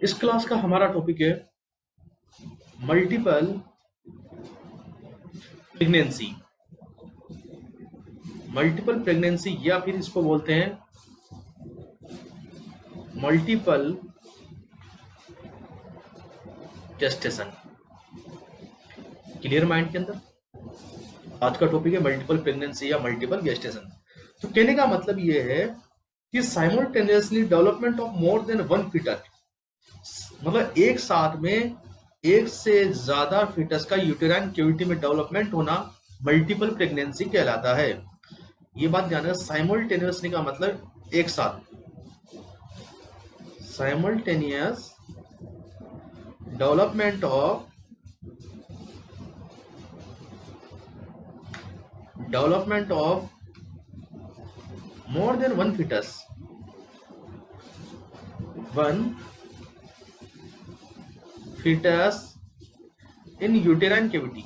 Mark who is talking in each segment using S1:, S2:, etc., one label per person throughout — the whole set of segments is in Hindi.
S1: इस क्लास का हमारा टॉपिक है मल्टीपल प्रेगनेंसी। मल्टीपल प्रेगनेंसी या फिर इसको बोलते हैं मल्टीपल जेस्टेशन। क्लियर माइंड के अंदर आज का टॉपिक है मल्टीपल प्रेगनेंसी या मल्टीपल गेस्टेशन। तो कहने का मतलब ये है कि simultaneously development of more than one fitter, मतलब एक साथ में एक से ज्यादा फीटस का यूटेराइन कैविटी में डेवलपमेंट होना मल्टीपल प्रेगनेंसी कहलाता है। ये बात ध्यान रखना, साइमल्टेनियसली का मतलब एक साथ, simultaneous development of more than one fetus in uterine cavity।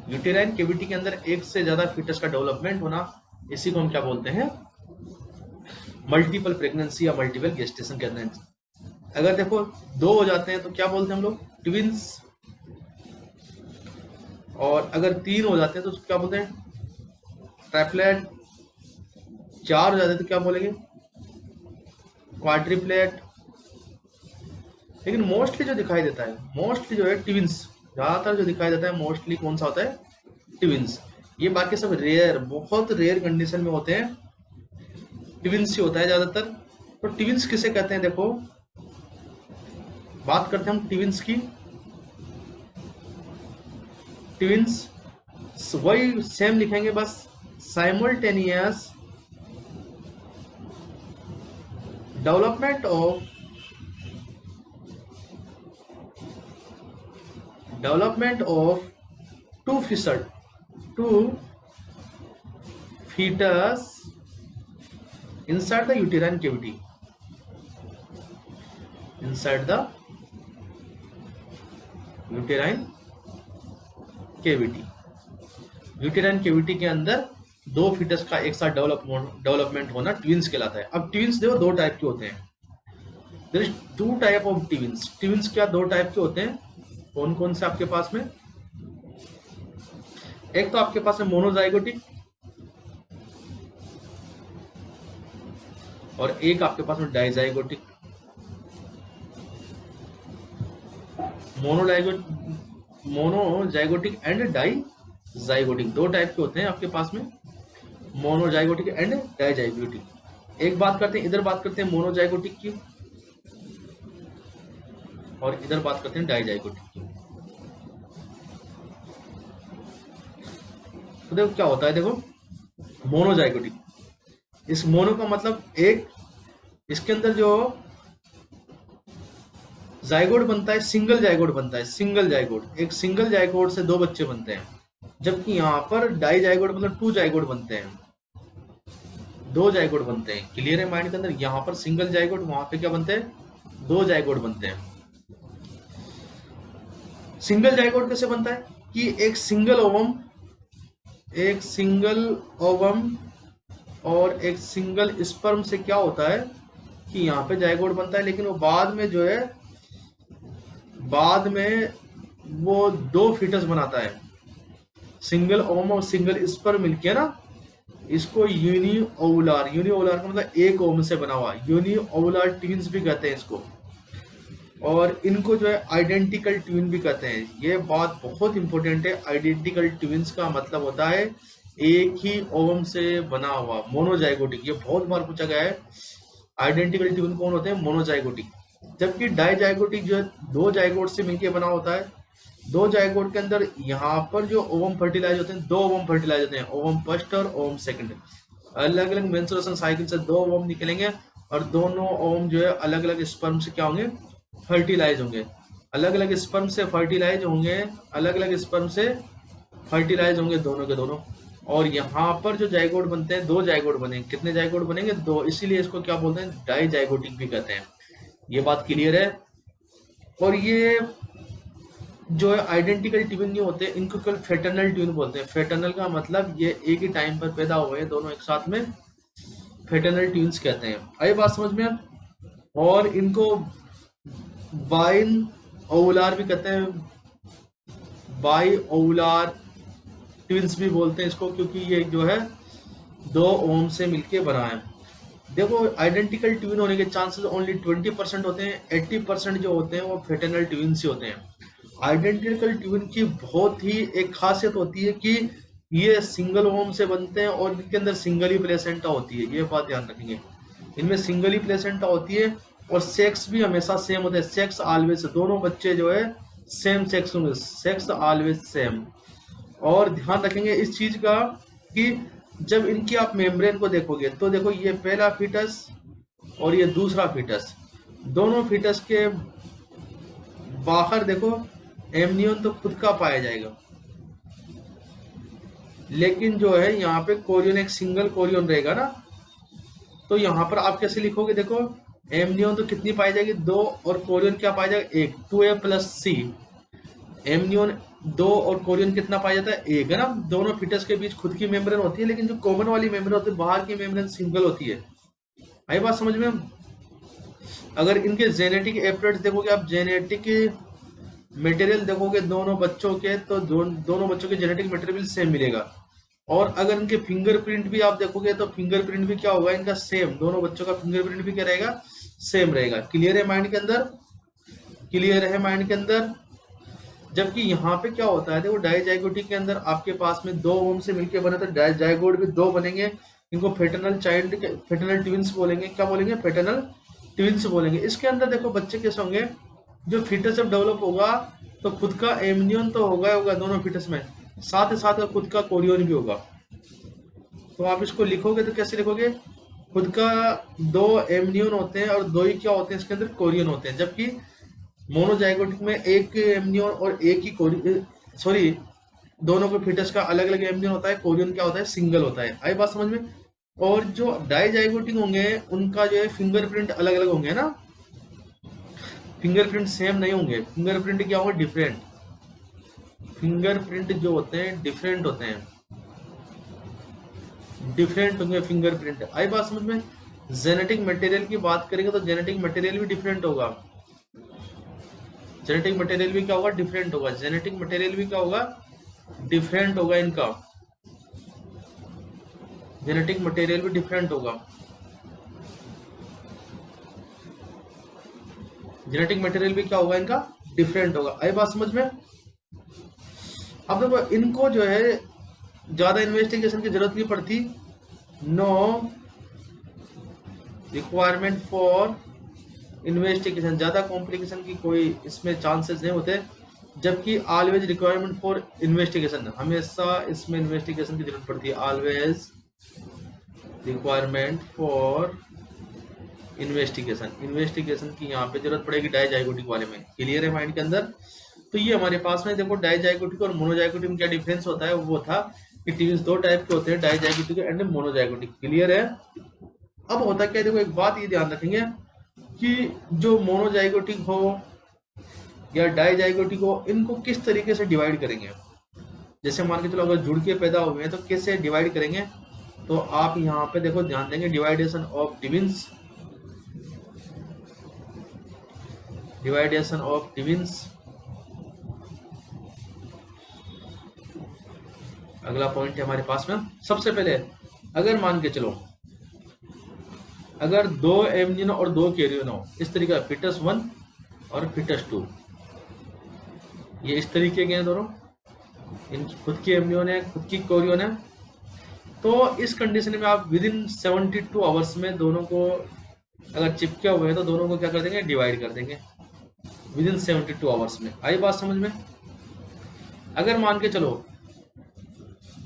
S1: Uterine cavity के अंदर एक से ज्यादा फीटस का डेवलपमेंट होना, इसी को हम क्या बोलते हैं, मल्टीपल प्रेगनेंसी या मल्टीपल गेस्टेशन कहते हैं। अगर देखो दो हो जाते हैं तो क्या बोलते हैं हम लोग, ट्विंस। और अगर तीन हो जाते हैं तो क्या बोलते हैं, ट्राइप्लेट। चार हो जाते हैं तो क्या बोलेंगे, क्वाड्रिप्लेट। लेकिन मोस्टली जो दिखाई देता है, मोस्टली जो है ट्विंस, ज्यादातर जो दिखाई देता है मोस्टली कौन सा होता है, ट्विंस। ये बाकी सब रेयर, बहुत रेयर कंडीशन में होते हैं, ट्विंस ही होता है ज्यादातर। तो ट्विंस किसे कहते हैं, देखो बात करते हैं हम ट्विंस की। ट्विंस वही सेम लिखेंगे, बस simultaneous development of two fetus inside the uterine cavity, inside the uterine cavity। Uterine cavity के अंदर दो फीटस का एक साथ डेवलपमेंट होना ट्विंस कहलाता है। अब ट्विंस देखो दो टाइप के होते हैं, there is two type of twins. Twins क्या दो टाइप के होते हैं, कौन कौन से आपके पास में, एक तो आपके पास है मोनोजाइगोटिक और एक आपके पास में डाइजाइगोटिक। मोनोजाइगोटिक एंड डाइजाइगोटिक दो टाइप के होते हैं आपके पास में, मोनोजाइगोटिक एंड डाइजाइगोटिक। एक बात करते हैं, इधर बात करते हैं मोनोजाइगोटिक की और इधर बात करते हैं डाइजाइगोटिक की। तो देखो क्या होता है, देखो मोनोजाइगोटिक, इस मोनो का मतलब एक, इसके अंदर जो जाइगोट बनता है सिंगल जाइगोट बनता है, सिंगल जाइगोट, एक सिंगल जाइगोट से दो बच्चे बनते हैं। जबकि यहाँ पर डाई जाइगोट मतलब टू जाइगोट बनते हैं, दो जाइगोट बनते हैं। क्लियर है माइंड के अंदर, यहाँ पर सिंगल जाइगोट, वहां पे क्या बनते हैं, दो जाइगोट बनते हैं। सिंगल जाइगोट कैसे बनता है कि एक सिंगल ओवम और एक सिंगल स्पर्म से क्या होता है कि यहाँ पे जाइगोट बनता है, लेकिन वो बाद में जो है, बाद में वो दो फीटस बनाता है। सिंगल ओवम और सिंगल स्पर्म मिलके ना, इसको यूनिओवुलर का मतलब एक ओवम से बना हुआ, यूनिओवुलर ट्विंस भी कहते हैं इसको। और इनको जो है आइडेंटिकल ट्विन भी कहते हैं। ये बात बहुत इंपॉर्टेंट है, आइडेंटिकल ट्विंस का मतलब होता है एक ही ओवम से बना हुआ। मोनोजाइगोटिक, ये बहुत बार पूछा गया है, आइडेंटिकल ट्विन कौन होते हैं, मोनोजाइगोटिक। जबकि डाइजाइगोटिक जो है दो जाइगोट से मिलकर बना होता है। दो जाइगोट के अंदर यहाँ पर जो ओवम फर्टिलाइज होते हैं, दो ओवम फर्टिलाइज होते हैं, ओवम फर्स्ट और ओवम सेकंड। अलग अलग मेंस्ट्रुएशन साइकिल से दो ओवम निकलेंगे और दोनों ओवम जो है अलग अलग स्पर्म से क्या होंगे, फर्टिलाइज होंगे। अलग अलग स्पर्म से फर्टिलाइज होंगे, अलग अलग स्पर्म से फर्टिलाइज होंगे दोनों के दोनों। और यहाँ पर जो जाइगोट बनते हैं, दो जाइगोट बनेंगे। कितने जाइगोट बनेंगे, दो, इसीलिए इसको क्या बोलते हैं, डाइजाइगोटिक भी कहते हैं। ये बात क्लियर है। और ये जो है आइडेंटिकल ट्विन नहीं होते, इनको केवल फेटर्नल ट्विन बोलते हैं। फेटर्नल का मतलब ये एक ही टाइम पर पैदा हुए दोनों एक साथ में, फेटर्नल ट्विन्स कहते हैं। आई बात समझ में? और इनको बाइन ओवुलार भी कहते हैं, बाई ओवुलार ट्विंस भी बोलते हैं इसको, क्योंकि ये जो है 2 ओम से मिलके बना है। देखो आइडेंटिकल ट्विन होने के चांसेस ओनली 20% होते हैं, 80% जो होते हैं वो फ्रेटर्नल ट्विन्स ही होते हैं। आइडेंटिकल ट्विन की बहुत ही एक खासियत होती है कि ये सिंगल ओम से बनते हैं और इनके अंदर सिंगल ही प्लेसेंटा होती है, ये बात ध्यान रखेंगे। इनमें सिंगल ही प्लेसेंटा होती है और सेक्स भी हमेशा सेम होता है, सेक्स ऑलवेज, दोनों बच्चे जो है सेम सेक्स होंगे, सेक्स ऑलवेज सेम। और ध्यान रखेंगे इस चीज का कि जब इनकी आप मेम्ब्रेन को देखोगे तो देखो ये पहला फीटस और ये दूसरा फीटस, दोनों फीटस के बाहर देखो एमनियन तो खुद का पाया जाएगा, लेकिन जो है यहाँ पे कोरियन एक सिंगल कोरियन रहेगा ना, तो यहाँ पर आप कैसे लिखोगे, देखो एमनियन तो कितनी पाई जाएगी 2 और कोरियन क्या पाया जाएगा 1, 2A+C। एमनियन 2 और कोरियन कितना पाया जाता है 1 है ना। दोनों फीटस के बीच खुद की मेम्ब्रेन होती है, लेकिन जो कॉमन वाली मेम्ब्रेन होती है बाहर की मेम्ब्रेन सिंगल होती है। आई बात समझ में। अगर इनके जेनेटिक एपरेट्स देखोगे आप, जेनेटिक मटेरियल देखोगे दोनों बच्चों के, तो दोनों बच्चों के जेनेटिक मटेरियल सेम मिलेगा। और अगर इनके फिंगरप्रिंट भी आप देखोगे तो फिंगरप्रिंट भी क्या होगा इनका सेम, दोनों बच्चों का फिंगरप्रिंट भी क्या रहेगा सेम रहेगा। क्लियर है माइंड के अंदर, क्लियर है माइंड के अंदर। जबकि यहाँ पे क्या होता है देखो डाइजाइगोटी के अंदर आपके पास में 2 ओम से मिलके बने तो डाइजाइगोट भी 2 बनेंगे, इनको फेटर्नल चाइल्ड, फेटर्नल ट्विंस बोलेंगे। क्या बोलेंगे, फेटर्नल ट्विंस बोलेंगे। इसके अंदर देखो बच्चे कैसे होंगे, जो फीटस जब डेवलप होगा तो खुद का एमनियन तो होगा होगा दोनों फीटस में, साथ ही साथ खुद का कोरियन भी होगा। तो आप इसको लिखोगे तो कैसे लिखोगे, खुद का 2 एमनियन होते हैं और 2 ही क्या होते हैं इसके अंदर कोरियन होते हैं। जबकि मोनोजाइगोटिक में एक एमनियन और एक ही कोरियन, सॉरी दोनों के फीटस का अलग अलग एमनियन होता है, कोरियन क्या होता है सिंगल होता है। आई बात समझ में। और जो डाइजाइगोटिक होंगे उनका जो है फिंगरप्रिंट अलग अलग होंगे ना, फिंगरप्रिंट सेम नहीं होंगे, फिंगरप्रिंट क्या होंगे डिफरेंट, फिंगरप्रिंट जो होते हैं डिफरेंट होते हैं, डिफरेंट होंगे फिंगरप्रिंट। आई बात समझ में। जेनेटिक मटेरियल की बात करेंगे तो जेनेटिक मटेरियल भी डिफरेंट होगा, जेनेटिक मटेरियल भी क्या होगा डिफरेंट होगा, जेनेटिक मटेरियल भी क्या होगा डिफरेंट होगा, इनका जेनेटिक मटेरियल भी डिफरेंट होगा, जेनेटिक मटेरियल भी क्या होगा इनका डिफरेंट होगा। आई बात समझ में। अब देखो इनको जो है ज्यादा इन्वेस्टिगेशन की जरूरत नहीं पड़ती, नो रिक्वायरमेंट फॉर इन्वेस्टिगेशन, ज्यादा कॉम्प्लिकेशन की कोई इसमें चांसेस नहीं होते। जबकि ऑलवेज रिक्वायरमेंट फॉर इन्वेस्टिगेशन, हमेशा इसमें इन्वेस्टिगेशन की जरूरत पड़ती है, always requirement for investigation, investigation की यहाँ पे जरूरत पड़ेगी डाइजाइगोटिक वाले में। क्लियर है माइंड के अंदर। तो ये हमारे पास में देखो डाइजाइगोटिक और मोनोजाइगोटिक में क्या डिफरेंस होता है, वो था कि ट्विंस 2 टाइप के होते हैं, डाइजाइगोटिक एंड मोनोजाइगोटिक। क्लियर है। अब होता क्या है, देखो एक बात ये ध्यान रखेंगे कि जो मोनोजाइगोटिक हो या डाइजाइगोटिक हो, इनको किस तरीके से डिवाइड करेंगे। जैसे मान के चलो अगर जुड़ के पैदा हुए हैं तो कैसे डिवाइड करेंगे, तो आप यहाँ पे देखो ध्यान देंगे division of twins, division of twins. अगला पॉइंट है हमारे पास में, सबसे पहले अगर मान के चलो अगर 2 एमनियन और 2 कैरियन हो, इस तरीके का फीटस 1 और फीटस 2, ये इस तरीके के हैं दोनों, इनकी खुद की एमनियन है खुद की कोरियन है। तो इस कंडीशन में आप विद इन 72 आवर्स में दोनों को अगर चिपके हुए हैं तो दोनों को क्या कर देंगे डिवाइड कर देंगे विद इन 72 आवर्स में। आई बात समझ में। अगर मान के चलो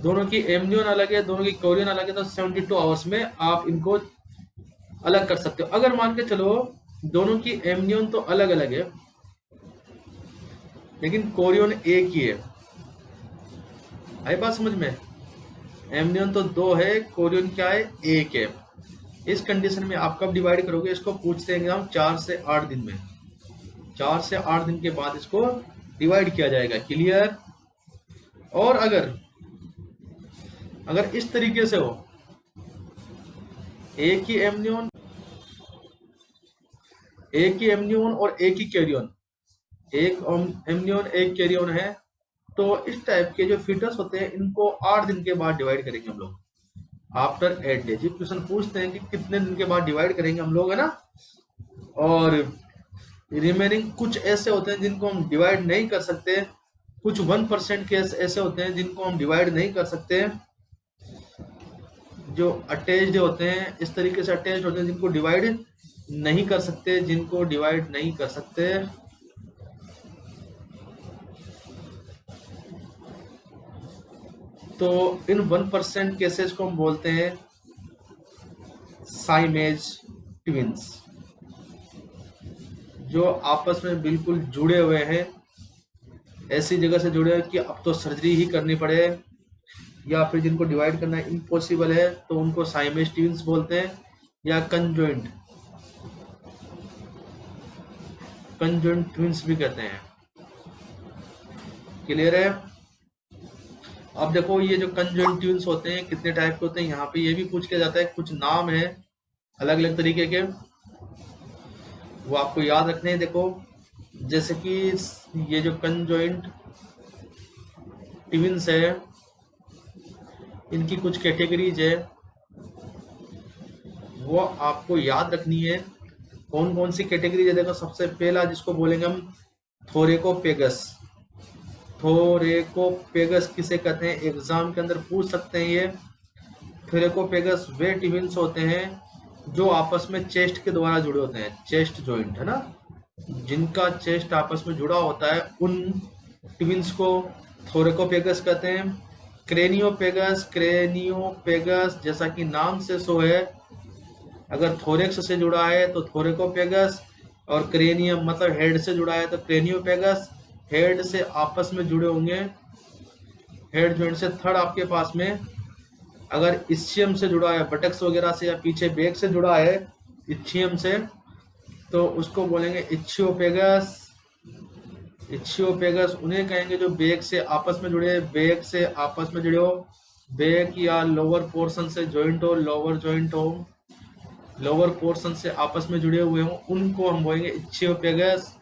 S1: दोनों की एमनियन अलग है दोनों की कोरियन अलग है तो 72 आवर्स में आप इनको अलग कर सकते हो। अगर मान के चलो दोनों की एमनियन तो अलग अलग है लेकिन कोरियन एक ही है, आई बात समझ में। एमनियन तो 2 है, कोरियन क्या है 1 है। इस कंडीशन में आप कब डिवाइड करोगे, इसको पूछते हैं हम 4 से 8 दिन में, 4 से 8 दिन के बाद इसको डिवाइड किया जाएगा। क्लियर। और अगर इस तरीके से हो एक ही एमनियन एक ही एमनियन और एक ही कैरियन, एक एमनियन एक कैरियन है। तो इस टाइप के जो फीटस होते हैं इनको 8 दिन के बाद डिवाइड करेंगे हम लोग, आफ्टर 8 डेज। ये क्वेश्चन पूछते हैं कि कितने दिन के बाद डिवाइड करेंगे हम लोग, है ना। और रिमेनिंग कुछ ऐसे होते हैं जिनको हम डिवाइड नहीं कर सकते, कुछ 1% केस ऐसे होते हैं जिनको हम डिवाइड नहीं कर सकते, जो अटैच्ड होते हैं, इस तरीके से अटैच्ड होते हैं जिनको डिवाइड नहीं कर सकते, जिनको डिवाइड नहीं कर सकते। तो इन 1% केसेस को हम बोलते हैं साइमेज ट्विंस, जो आपस में बिल्कुल जुड़े हुए हैं, ऐसी जगह से जुड़े हैं कि अब तो सर्जरी ही करनी पड़े, या फिर जिनको डिवाइड करना इम्पॉसिबल है तो उनको साइमेज ट्विंस बोलते हैं, या कंजॉइंट ट्विंस भी कहते हैं। क्लियर है। अब देखो ये जो कंजॉइंट ट्विंस होते हैं कितने टाइप के होते हैं, यहाँ पे ये भी पूछ के जाता है, कुछ नाम है अलग अलग तरीके के, वो आपको याद रखने हैं। देखो जैसे कि ये जो कंजॉइंट ट्विंस है इनकी कुछ कैटेगरीज है, वो आपको याद रखनी है। कौन कौन सी कैटेगरीज है, देखो सबसे पहला जिसको बोलेंगे हम थोरेकोपेगस। थोरेकोपेगस किसे कहते हैं, एग्जाम के अंदर पूछ सकते हैं ये। थोरेकोपेगस वे ट्विंस होते हैं जो आपस में चेस्ट के द्वारा जुड़े होते हैं, चेस्ट जॉइंट है ना, जिनका चेस्ट आपस में जुड़ा होता है, उन ट्विंस को थोरेकोपेगस कहते हैं। क्रेनियोपेगस जैसा कि नाम से सो है, अगर थोरेक्स से जुड़ा है तो थोरेकोपेगस, और क्रेनियम मतलब हेड से जुड़ा है तो क्रेनियोपेगस, हेड से आपस में जुड़े होंगे, हेड जॉइंट से। थर्ड आपके पास में अगर इस्चियम से जुड़ा है, बटक्स वगैरह से, या पीछे बैक से जुड़ा है इच्छियम से, तो उसको बोलेंगे इच्छियोपेगस। इच्छियोपेगस उन्हें कहेंगे जो बैक से आपस में जुड़े, बैक से आपस में जुड़े हो, बैक या लोअर पोर्शन से जॉइंट हो, लोअर जॉइंट हो, लोअर पोर्शन से आपस में जुड़े हुए हो, उनको हम बोलेंगे इच्छियोपेगस।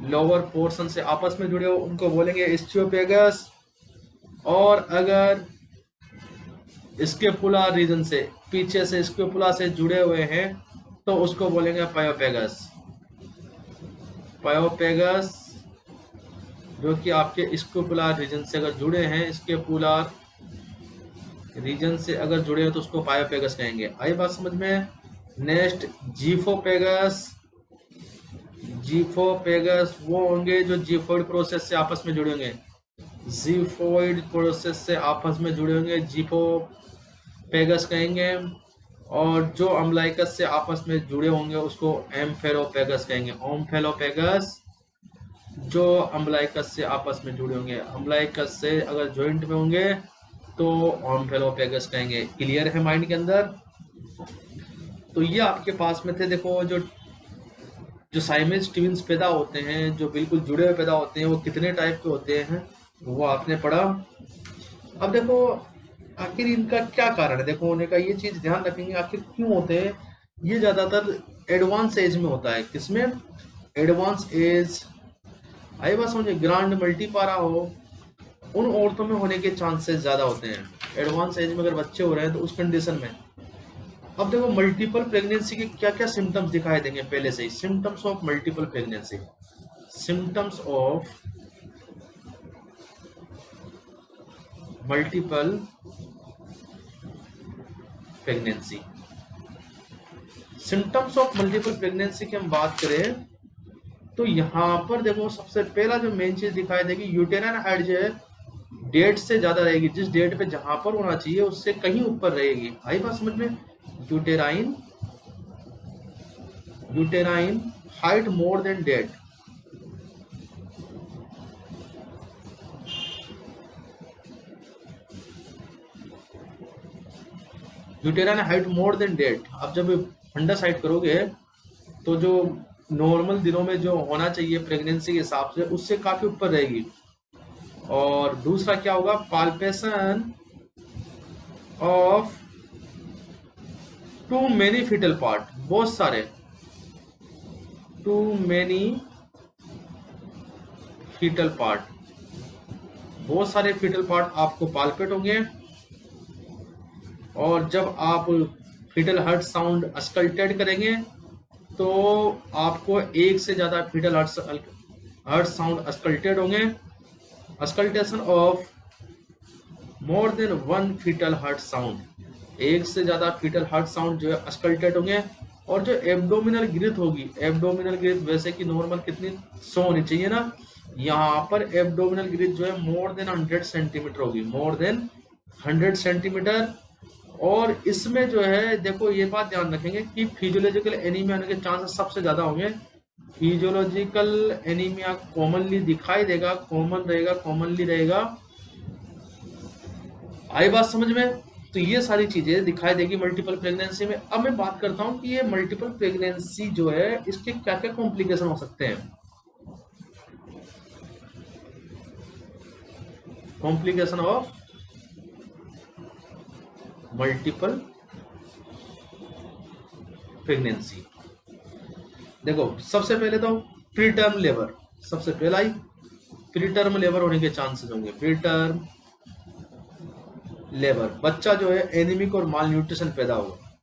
S1: लोअर पोर्शन से आपस में जुड़े हो उनको बोलेंगे इस्चियोपेगस। और अगर स्केपुलर रीजन से, पीछे से स्केपुला से जुड़े हुए हैं तो उसको बोलेंगे पायोपेगस। पायोपेगस जो कि आपके स्केपुलर रीजन से अगर जुड़े हैं, स्केपुलर रीजन से अगर जुड़े हैं तो उसको पायोपेगस कहेंगे। आई बात समझ में। नेक्स्ट जीफोपेगस। जीफोपेगस वो होंगे जो जीफोइड प्रोसेस से आपस में जुड़े होंगे, जीफोइड प्रोसेस से आपस में जुड़े होंगे, जीफोपेगस कहेंगे। और जो अम्लाइकस से आपस में जुड़े होंगे उसको एम्फेलोपेगस कहेंगे। ओम्फेलोपेगस जो अम्लाइकस से आपस में जुड़े होंगे, अम्लाइकस से अगर जॉइंट में होंगे तो ओम्फेलोपेगस कहेंगे। क्लियर है माइंड के अंदर। तो ये आपके पास में थे। देखो जो साइमेज ट्विंस पैदा होते हैं, जो बिल्कुल जुड़े हुए पैदा होते हैं, वो कितने टाइप के होते हैं वो आपने पढ़ा। अब देखो आखिर इनका क्या कारण है, देखो होने का, ये चीज ध्यान रखेंगे आखिर क्यों होते हैं। ये ज्यादातर एडवांस एज में होता है। किसमें, एडवांस एज। आई बात समझे, ग्रांड मल्टीपारा हो, उन औरतों में होने के चांसेस ज्यादा होते हैं। एडवांस एज में अगर बच्चे हो रहे हैं तो उस कंडीशन में। अब देखो मल्टीपल प्रेगनेंसी के क्या क्या सिम्टम्स दिखाई देंगे पहले से ही। Symptoms of multiple pregnancy, symptoms of multiple pregnancy. Symptoms of multiple pregnancy की हम बात करें तो यहाँ पर देखो सबसे पहला जो मेन चीज दिखाई देगी, यूटेराइन हाइट जो है डेट से ज्यादा रहेगी। जिस डेट पे जहां पर होना चाहिए उससे कहीं ऊपर रहेगी। आई बात समझ में। Uterine height more than date. Uterine height more than date. आप जब फंडस हाइट करोगे तो जो नॉर्मल दिनों में जो होना चाहिए प्रेगनेंसी के हिसाब से उससे काफी ऊपर रहेगी। और दूसरा क्या होगा, palpation of too many fetal part, बहुत सारे, टू मेनी फीटल पार्ट, बहुत सारे फीटल पार्ट आपको पाल्पेट होंगे। और जब आप फीटल हार्ट साउंड अस्कल्टेड करेंगे तो आपको एक से ज्यादा फीटल हार्ट साउंड अस्कल्टेड होंगे। Auscultation of more than one fetal heart sound, एक से ज्यादा फीटल हार्ट साउंड जो है अस्कल्टेड होंगे। और जो एब्डोमिनल ग्रिथ होगी, एब्डोमिनल ग्रिथ वैसे कि नॉर्मल कितनी 100 होनी चाहिए ना, यहाँ पर एब्डोमिनल ग्रिथ जो है मोर देन 100 सेंटीमीटर होगी, मोर देन 100 सेंटीमीटर। और इसमें जो है देखो ये बात ध्यान रखेंगे कि फिजियोलॉजिकल एनीमिया होने के चांसेस सबसे ज्यादा होंगे। फिजियोलॉजिकल एनीमिया कॉमनली दिखाई देगा, कॉमन रहेगा, कॉमनली रहेगा। आई बात समझ में? तो ये सारी चीजें दिखाई देगी मल्टीपल प्रेगनेंसी में। अब मैं बात करता हूं कि ये मल्टीपल प्रेगनेंसी जो है इसके क्या क्या कॉम्प्लिकेशन हो सकते हैं। कॉम्प्लिकेशन ऑफ मल्टीपल प्रेगनेंसी, देखो सबसे पहले तो प्रीटर्म लेबर, सबसे पहला ही प्रीटर्म लेबर होने के चांसेस होंगे। प्रीटर्म लेबर, बच्चा जो है एनीमिक और माल न्यूट्रिशन पैदा होगा,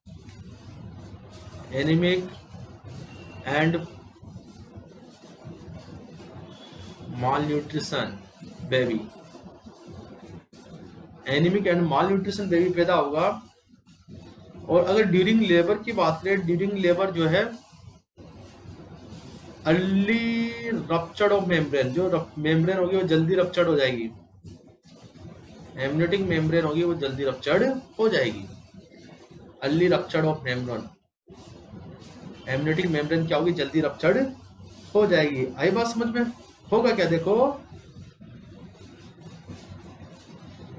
S1: anaemic and mall nutrition baby, anaemic and mall nutrition baby पैदा होगा। और अगर ड्यूरिंग लेबर की बात करें, ड्यूरिंग लेबर जो है अर्ली रप्चर्ड ऑफ मेम्ब्रेन, जो मेम्ब्रेन होगी वो जल्दी रप्चर्ड हो जाएगी, एमनियोटिक मेम्ब्रेन होगी वो जल्दी रप्चर्ड हो जाएगी। Early ruptured of membrane, amniotic membrane क्या होगी, जल्दी रप्चर्ड हो जाएगी। आई बात समझ में? होगा क्या, देखो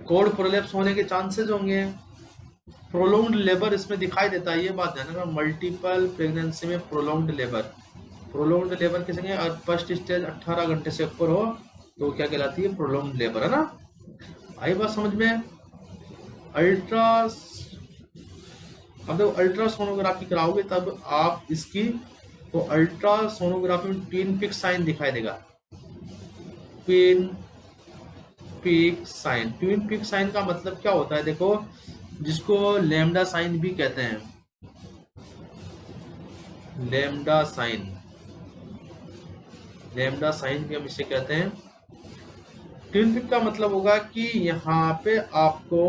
S1: कोड प्रोलैप्स होने के चांसेस होंगे। प्रोलॉन्ग्ड लेबर इसमें दिखाई देता है, ये बात ध्यान रखना। मल्टीपल प्रेगनेंसी में प्रोलॉन्ग्ड लेबर, प्रोलॉन्ग्ड लेबर किसे कहेंगे, और फर्स्ट स्टेज 18 घंटे से ऊपर हो तो क्या कहलाती है, प्रोलॉन्ग्ड लेबर, है ना। आई बात समझ में? अब जब अल्ट्रासोनोग्राफी कराओगे तब आप इसकी, तो अल्ट्रासोनोग्राफी में ट्विन पिक साइन दिखाई देगा, twin peak sign. Twin peak sign का मतलब क्या होता है, देखो जिसको लैम्डा साइन भी कहते हैं, लैम्डा साइन, लैम्डा साइन भी हम इसे कहते हैं। ट्विन पिक का मतलब होगा कि यहाँ पे आपको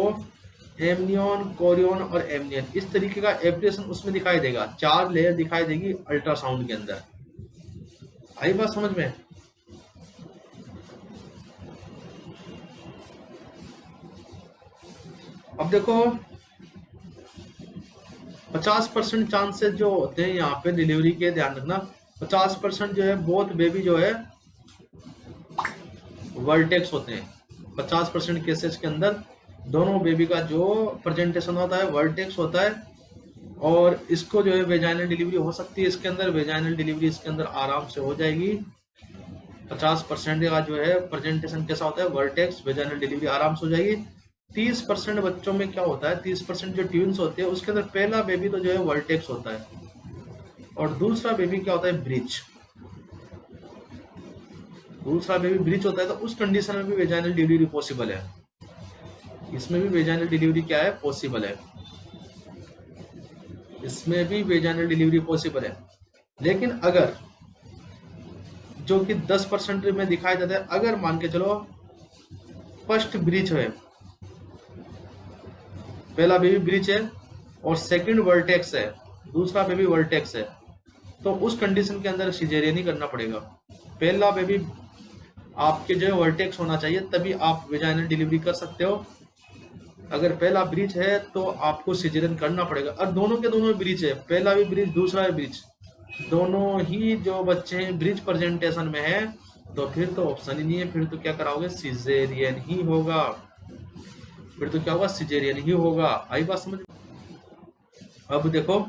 S1: एमनियन, कोरियन और एमनियन इस तरीके का एब्रेशन उसमें दिखाई देगा, 4 लेयर दिखाई देगी अल्ट्रासाउंड के अंदर। आई बात समझ में? अब देखो 50% चांसेस जो होते हैं यहाँ पे डिलीवरी के, ध्यान रखना 50% जो है बोथ बेबी जो है वर्टेक्स होते हैं। 50% केसेस के अंदर दोनों बेबी का जो प्रेजेंटेशन होता है वर्टेक्स होता है। और इसको जो है वेजाइनल डिलीवरी हो सकती है इसके अंदर, वेजाइनल डिलीवरी इसके अंदर आराम से हो जाएगी। 50% का जो है प्रेजेंटेशन कैसा होता है, वर्टेक्स, वेजाइनल डिलीवरी आराम से हो जाएगी। 30% बच्चों में क्या होता है, 30% जो ट्विंस होते हैं उसके अंदर पहला बेबी तो जो है वर्टेक्स होता है और दूसरा बेबी क्या होता है, ब्रिज। दूसरा बेबी ब्रिज होता है, तो उस कंडीशन में भी वेजाइनल डिलीवरी पॉसिबल है। इसमें भी वेजाइनल डिलीवरी क्या है, पॉसिबल है। इसमें भी वेजाइनल डिलीवरी पॉसिबल है। लेकिन अगर जो कि 10% में दिखाई देता है, अगर मान के चलो फर्स्ट ब्रिज है, पहला बेबी ब्रिज है और सेकंड वर्टेक्स है, दूसरा बेबी वर्टेक्स है, तो उस कंडीशन के अंदर सिजेरियन ही करना पड़ेगा। पहला बेबी आपके जो है वर्टेक्स होना चाहिए, तभी आप वेजाइनल डिलीवरी कर सकते हो। अगर पहला ब्रिज है तो आपको सिजेरियन करना पड़ेगा। और दोनों के दोनों ब्रिज है, पहला भी ब्रिज दूसरा भी ब्रिज, दोनों ही जो बच्चे हैं ब्रिज प्रेजेंटेशन में है, तो फिर तो ऑप्शन ही नहीं है, फिर तो क्या कराओगे, सिजेरियन ही होगा। फिर तो क्या होगा, सिजेरियन ही होगा। आई बात समझ? अब देखो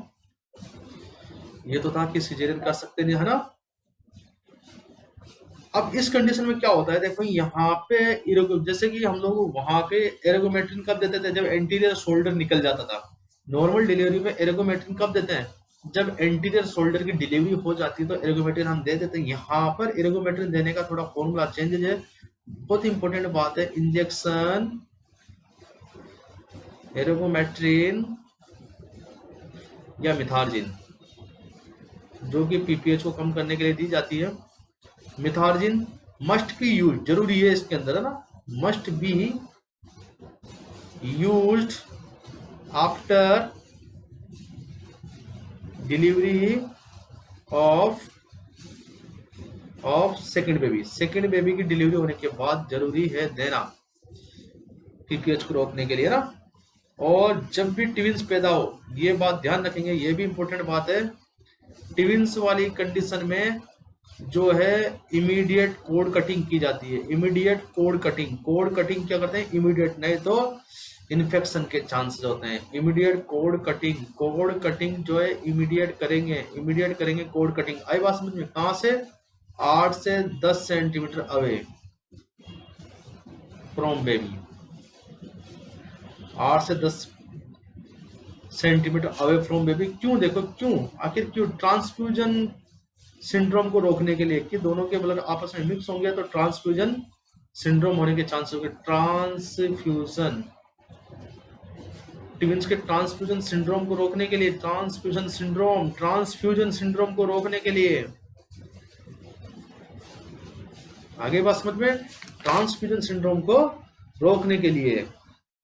S1: ये तो था कि सिजेरियन कर सकते नहीं, है ना। अब इस कंडीशन में क्या होता है, देखो यहाँ पे जैसे कि हम लोग वहां पे एरोगोमेट्रिन कब देते थे, जब एंटीरियर शोल्डर निकल जाता था, नॉर्मल डिलीवरी में एर्गोमेट्रिन कब देते हैं? जब एंटीरियर शोल्डर की डिलीवरी हो जाती है तो एर्गोमेट्रिन हम दे देते हैं। यहाँ पर एर्गोमेट्रिन देने का थोड़ा फॉर्मूला चेंज है, बहुत इंपॉर्टेंट बात है। इंजेक्शन एर्गोमेट्रिन या मिथार्जिन, जो कि पीपीएच को कम करने के लिए दी जाती है। मिथार्जिन मस्ट बी यूज, जरूरी है इसके अंदर, है ना, must be used after delivery of second baby. Second baby की डिलीवरी होने के बाद जरूरी है देना, पीपीएच को रोकने के लिए ना। और जब भी ट्विंस पैदा हो, ये बात ध्यान रखेंगे, ये भी इंपॉर्टेंट बात है। ट्विंस वाली कंडीशन में जो है इमीडिएट कोड कटिंग की जाती है। इमीडिएट कोड कटिंग क्या करते हैं? इमीडिएट, नहीं तो इन्फेक्शन के चांसेस होते हैं। इमीडिएट कोड कटिंग जो है इमीडिएट करेंगे कोड कटिंग। आई बात समझ में? कहां से? 8 से 10 सेंटीमीटर अवे फ्रॉम बेबी, 8 से 10 सेंटीमीटर अवे फ्रॉम बेबी। क्यों? देखो क्यों, आखिर क्यों? ट्रांसफ्यूजन सिंड्रोम को रोकने के लिए, कि दोनों के ब्लड आपस में मिक्स होंगे तो ट्रांसफ्यूजन सिंड्रोम होने के चांसेस होंगे। ट्रांसफ्यूजन, ट्विंस के ट्रांसफ्यूजन सिंड्रोम को रोकने के लिए, ट्रांसफ्यूजन सिंड्रोम को रोकने के लिए, आगे बात समझ में, ट्रांसफ्यूजन सिंड्रोम को रोकने के लिए।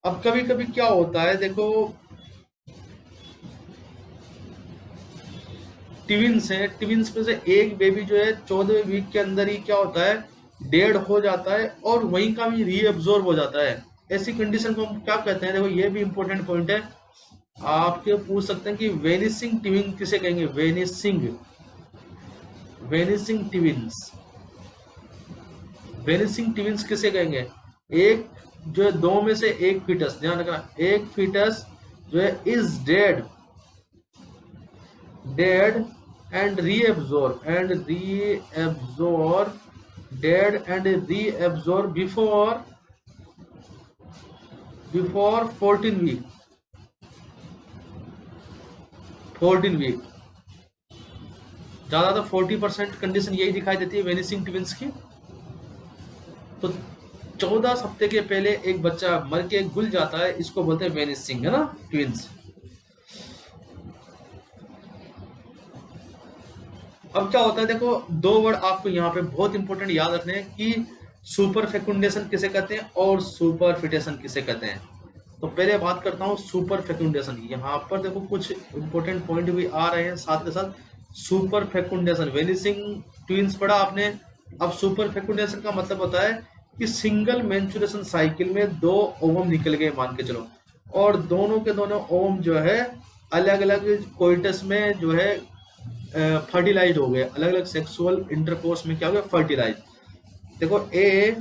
S1: अब कभी कभी क्या होता है, देखो ट्विंस है, ट्विंस में से एक बेबी जो है 14वें वीक के अंदर ही क्या होता है? डेड हो जाता है और वहीं का भी रीअब्जॉर्ब हो जाता है। ऐसी कंडीशन को हम क्या कहते हैं? देखो ये भी इंपॉर्टेंट पॉइंट है, आपके पूछ सकते हैं कि वेनिसिंग ट्विन किसे कहेंगे? वेनिसिंग ट्विंस किसे कहेंगे? एक जो है दो में से एक फीटस, ध्यान रखना, एक फीटस जो है is dead and reabsorb before 14 week ज्यादा तो 40% कंडीशन यही दिखाई देती है वेनिसिंग ट्विंस की। तो 14 हफ्ते के पहले एक बच्चा मर के गुल जाता है, इसको बोलते हैं वेनिसिंग, है ना, ट्विंस। अब क्या होता है, देखो दो वर्ड आपको यहाँ पे बहुत इंपॉर्टेंट याद रखने हैं कि सुपर फेकुंडेशन किसे कहते हैं और सुपर फिटेशन किसे कहते हैं। तो पहले बात करता हूँ सुपर फेकुंडेशन की। यहाँ पर देखो कुछ इंपॉर्टेंट पॉइंट भी आ रहे हैं साथ के साथ। सुपर फेकुंडेशन, वेनिसिंग ट्विंस पढ़ा आपने, अब सुपर फेकुंडेशन का मतलब होता है कि सिंगल मेंस्ट्रुएशन साइकिल में 2 ओवम निकल गए मान के चलो, और दोनों के दोनों ओवम जो है अलग अलग कोइटस में जो है फर्टिलाइज हो गए, अलग अलग सेक्सुअल इंटरकोर्स में क्या हो गया? फर्टिलाइज। देखो ए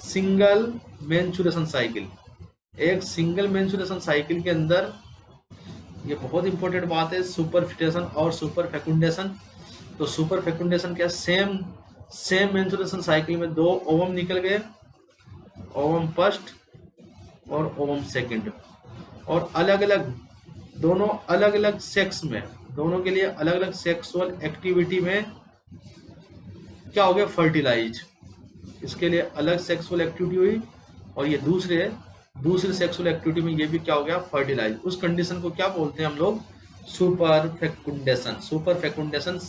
S1: सिंगल मेंस्ट्रुएशन साइकिल, एक सिंगल मेंस्ट्रुएशन साइकिल के अंदर, ये बहुत इंपॉर्टेंट बात है, सुपर फिटेशन और सुपर फेकुंडेशन। तो सुपर फेकुंडेशन क्या? सेम मेंस्ट्रुएशन साइकिल में 2 ओवम निकल गए, ओवम फर्स्ट और ओवम सेकंड, और अलग अलग, दोनों अलग अलग सेक्स में, दोनों के लिए अलग अलग सेक्सुअल एक्टिविटी में क्या हो गया? फर्टिलाइज। इसके लिए अलग सेक्सुअल एक्टिविटी हुई और ये दूसरे सेक्सुअल एक्टिविटी में ये भी क्या हो गया? फर्टिलाइज। उस कंडीशन को क्या बोलते हैं हम लोग? सुपर फेकुंडेशन।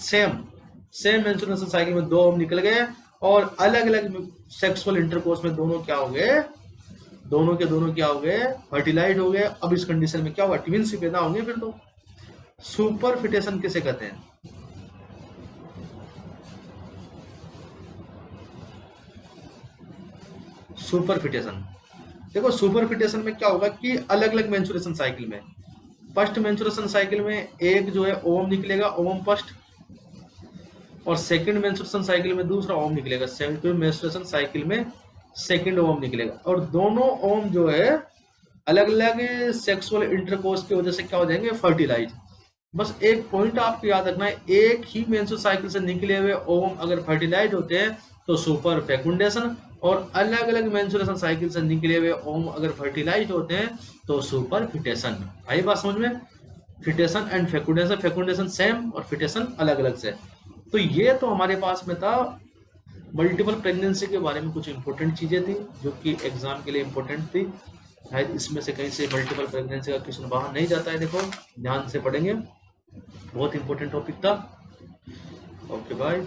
S1: सेम मेंस्ट्रुएशन साइकिल में 2 ओवम निकल गए और अलग अलग सेक्सुअल इंटरकोर्स में दोनों क्या हो गए? दोनों के दोनों क्या हो गए? फर्टिलाइज हो गए। अब इस कंडीशन में क्या होगा? ट्विंस पैदा होंगे। फिर तो सुपर फिटेशन किसे कहते हैं? सुपर फिटेशन, देखो सुपर फिटेशन में क्या होगा कि अलग अलग मेंस्ट्रुएशन साइकिल में, फर्स्ट मेंस्ट्रुएशन साइकिल में एक जो है ओवम निकलेगा, ओवम फर्स्ट, और सेकंड मेंस्ट्रुएशन साइकिल में दूसरा ओवम निकलेगा, सेकंड मेंस्ट्रुएशन साइकिल में सेकंड ओवम निकलेगा, और दोनों ओवम जो है अलग अलग सेक्सुअल इंटरकोर्स की वजह से क्या हो जाएंगे? फर्टिलाइज। बस एक पॉइंट आपको याद रखना है, एक ही मेंस्ट्रुएशन साइकिल से निकले हुए ओवम अगर फर्टिलाइज होते हैं तो सुपर फेकुंडेशन, और अलग अलग मेंस्ट्रुएशन साइकिल से निकले हुए ओम अगर फर्टिलाइज होते हैं तो सुपर फिटेशन। आई बात समझ में? फिटेशन एंड फेकुंडेशन, फेकुंडेशन सेम और फिटेशन अलग अलग से। तो ये तो हमारे पास में था मल्टीपल प्रेगनेंसी के बारे में कुछ इंपॉर्टेंट चीजें थी जो कि एग्जाम के लिए इंपॉर्टेंट थी। शायद इसमें से कहीं से मल्टीपल प्रेगनेंसी का क्वेश्चन बाहर नहीं जाता है, देखो ध्यान से पढ़ेंगे, बहुत इंपॉर्टेंट टॉपिक था। Okay bye.